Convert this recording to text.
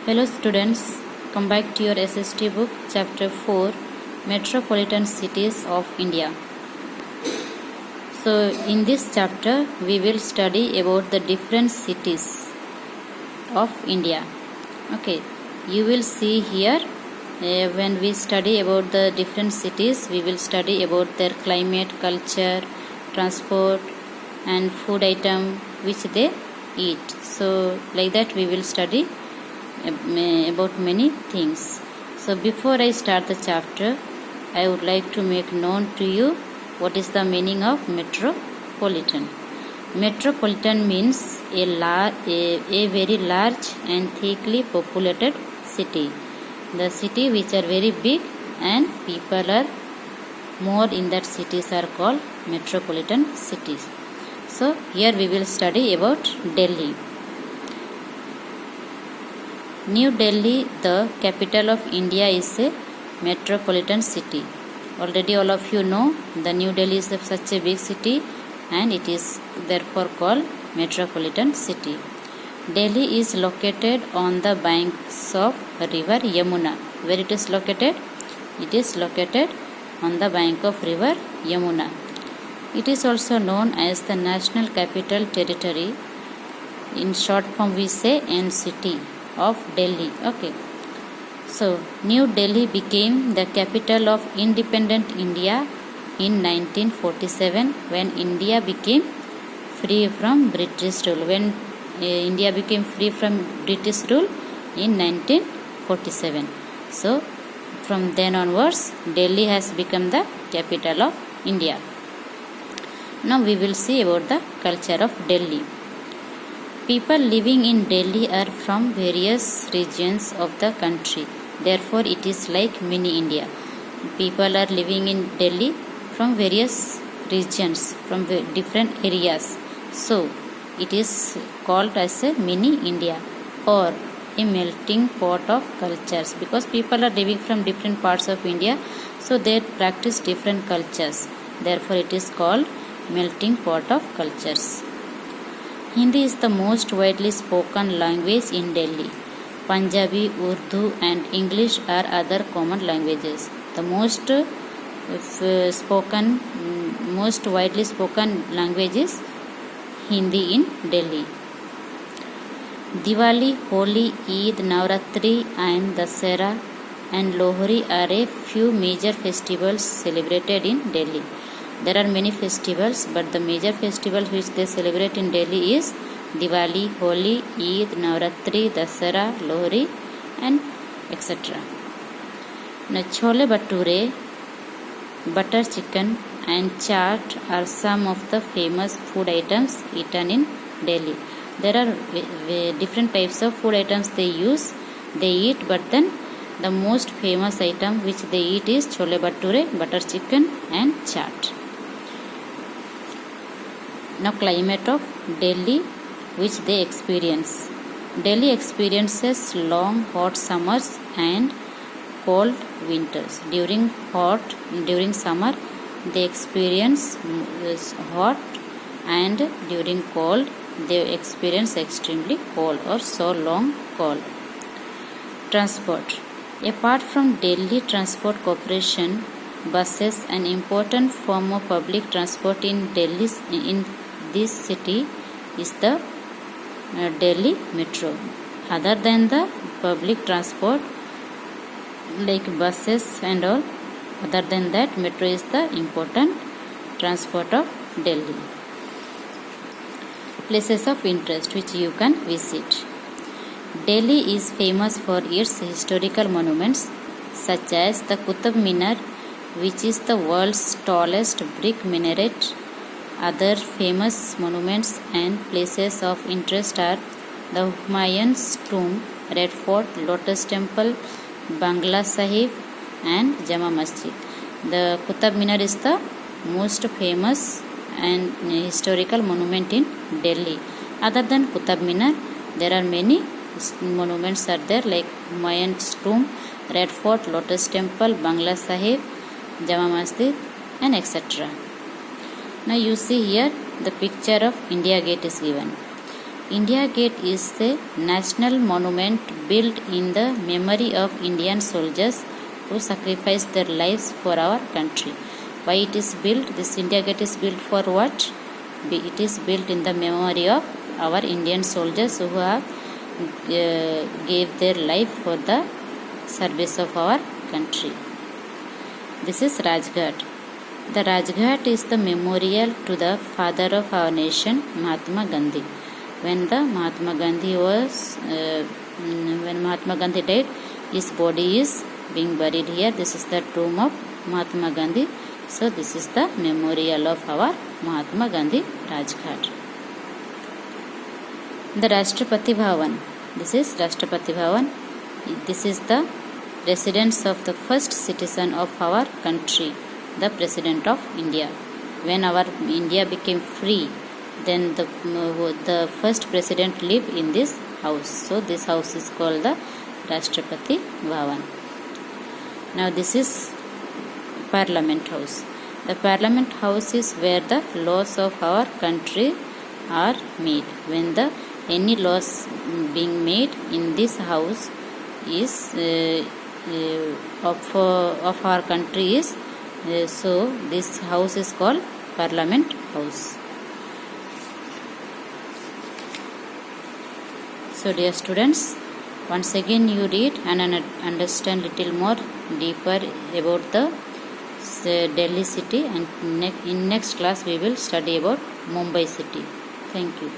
Hello students, come back to your SST book chapter 4 Metropolitan Cities of India. So in this chapter we will study about the different cities of India. Okay, you will see here when we study about the different cities, we will study about their climate, culture, transport and food item which they eat. So like that we will study about many things. So before I start the chapter, I would like to make known to you what is the meaning of metropolitan. Metropolitan means a very large and thickly populated city. The city which are very big and people are more in that cities are called metropolitan cities. So here we will study about Delhi. New Delhi, the capital of India, is a metropolitan city. Already all of you know the New Delhi is such a big city and it is therefore called metropolitan city. Delhi is located on the banks of river Yamuna. Where it is located? It is located on the bank of river Yamuna. It is also known as the National Capital Territory. In short form we say NCT of Delhi. Okay. So New Delhi became the capital of independent India in 1947 when India became free from British rule. When India became free from British rule in 1947. So from then onwards Delhi has become the capital of India. Now we will see about the culture of Delhi. People living in Delhi are from various regions of the country. Therefore, it is like mini India. People are living in Delhi from various regions, from different areas. So, it is called as a mini India or a melting pot of cultures because people are living from different parts of India. So, they practice different cultures. Therefore, it is called melting pot of cultures. Hindi is the most widely spoken language in Delhi. Punjabi, Urdu and English are other common languages. The most widely spoken language is Hindi in Delhi. Diwali, Holi, Eid, Navratri and Dasara and Lohri are a few major festivals celebrated in Delhi. There are many festivals, but the major festivals which they celebrate in Delhi is Diwali, Holi, Eid, Navratri, Dasara, Lohri and etc. Now, Chole Bhature, butter chicken and chaat are some of the famous food items eaten in Delhi. There are different types of food items they eat, but then the most famous item which they eat is Chole Bhature, butter chicken and chaat. Now climate of Delhi which they experience. Delhi experiences long hot summers and cold winters. During summer they experience hot and during cold they experience extremely cold or so long cold. Transport. Apart from Delhi Transport Corporation, buses an important form of public transport in this city is the Delhi Metro. Other than the public transport like buses and all, other than that metro is the important transport of Delhi. Places of interest which you can visit. Delhi is famous for its historical monuments such as the Qutub Minar, which is the world's tallest brick minaret. Other famous monuments and places of interest are the Humayun's tomb, Red Fort, Lotus Temple, Bangla Sahib and Jama Masjid. The Qutub Minar is the most famous and historical monument in Delhi. Other than Qutub Minar, there are many monuments are there like Humayun's tomb, Red Fort, Lotus Temple, Bangla Sahib, Jama Masjid and etc. Now you see here the picture of India Gate is given. India Gate is a national monument built in the memory of Indian soldiers who sacrificed their lives for our country. Why it is built? This India Gate is built for what? It is built in the memory of our Indian soldiers who have gave their life for the service of our country. This is Rajghat. The Rajghat is the memorial to the father of our nation, Mahatma Gandhi. When Mahatma Gandhi died, his body is being buried here. This is the tomb of Mahatma Gandhi. So this is the memorial of our Mahatma Gandhi, Rajghat. The Rashtrapati Bhavan. This is Rashtrapati Bhavan. This is the residence of the first citizen of our country, the President of India. When our India became free, then the first president lived in this house. So this house is called the Rashtrapati Bhavan. Now this is Parliament House. The Parliament House is where the laws of our country are made. When any laws being made in this house is of our country is so this house is called Parliament House. So dear students, once again you read and understand little more deeper about the Delhi city, and in next class we will study about Mumbai city. Thank you.